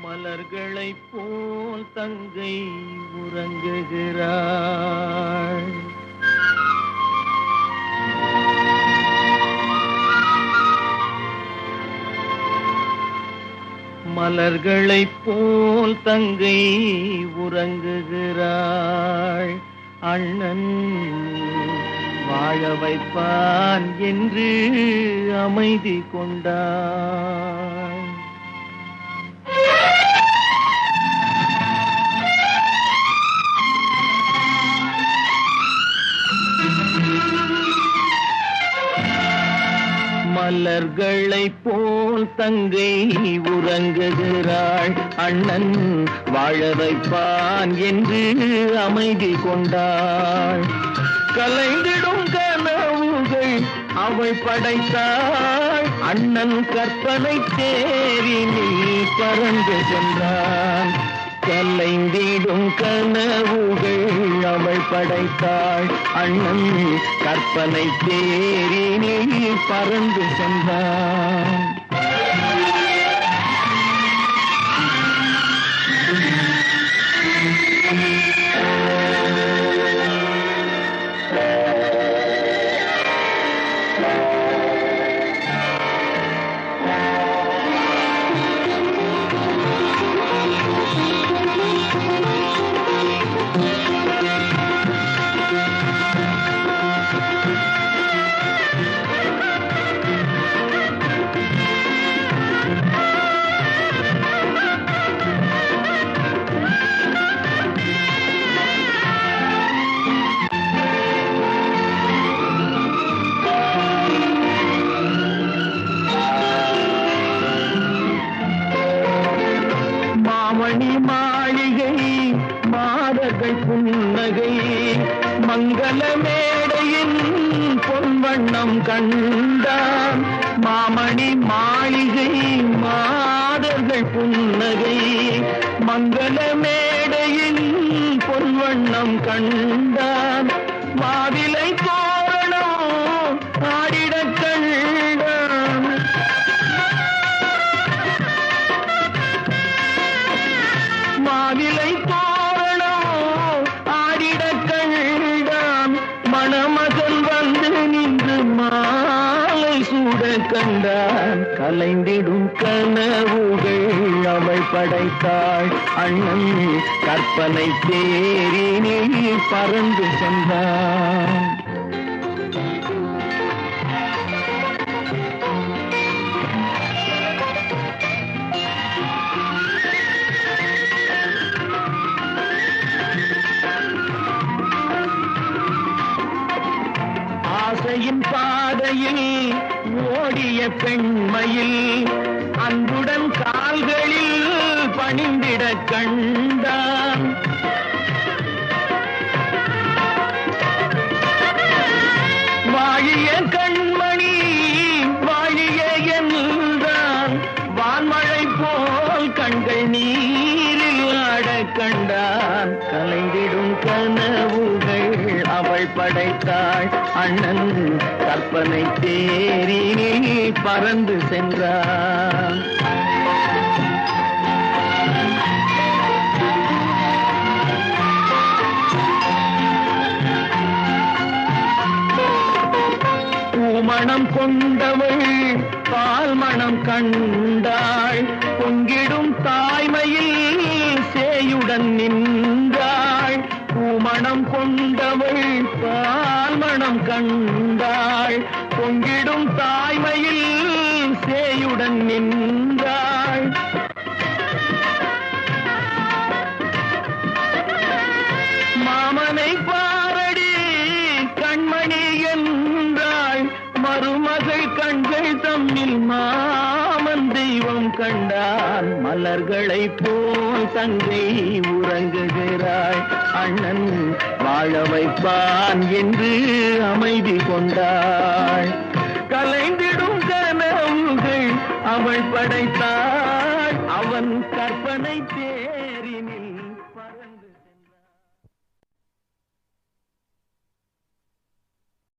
மலர்களைப் போல் தங்கை உறங்குகிறாள். மலர்களைப் போல் தங்கை உறங்குகிறாள். அண்ணன் வாழ வைப்பான் என்று அமைதி கொண்டாள். மலர்களைப் போல் தங்கை உறங்குகிறாள். அண்ணன் வாழ வைப்பான் என்று அமைதி கொண்டாள். கலைந்திடும் கனவுகள் அவள் படைத்தாள். அண்ணன் கற்பனை தேரினில் பறந்து சென்றான். கலைந்திடும் கனவுகள் அவள் படைத்தாள். அண்ணன் கற்பனை தேரினில் பறந்து சென்றான். மணி மாளிகை மாதர்கள் புன்னகை மங்கள மேடையின் பொன்வண்ணம் கண்டான். மாமணி மாளிகை மாதர்கள் புன்னகை மங்கள மேடையின் பொன்வண்ணம் கண்டான். மாவிலை தோரணம் ஆடிடக் கண்டான். மாவிலை தோரணம் ஆடிடக் கண்டான். மணமகன் வந்து நின்று மாலை சூட கண்டான். கலைந்திடும் கனவுகள் அவள் படைத்தாள். அண்ணன் கற்பனை தேரினில் பறந்து சென்றான். ஆசையின் பாதையில் ஓடிய பெண்மையில் அன்புடன் கால்களில் பணிந்திட கண்டான். வாழிய கண்மணி வாழிய என்றான். வான்மழை போல் கண்கள் நீரில் ஆட கண்டான். கலைந்திடும் கனவுகள் அவள் படைத்தாள். அண்ணன் கற்பனை தேரினில் பறந்து சென்றான். பூமணம் கொண்டவள் பால் மணம் கண்டாள். பொங்கிடும் தாய்மையில் சேயுடன் நின்றாள். பூமணம் கொண்டவள் பால் மணம் கண்டாள். பொங்கிடும் தாய்மையில் சேயுடன் நின்றாள். மாமனை பாரடி கண்மணி என்றாள். மருமகள் கண்கள் தம்மில் மாமன் தெய்வம் கண்டான். மலர்களைப் போல் தங்கை உறங்குகிறாள். அண்ணன் வாழ வைப்பான் என்று அமைதி கொண்டாள். கலைந்திடும் கனவுகள் அவள் படைத்தாள். அவன் கற்பனை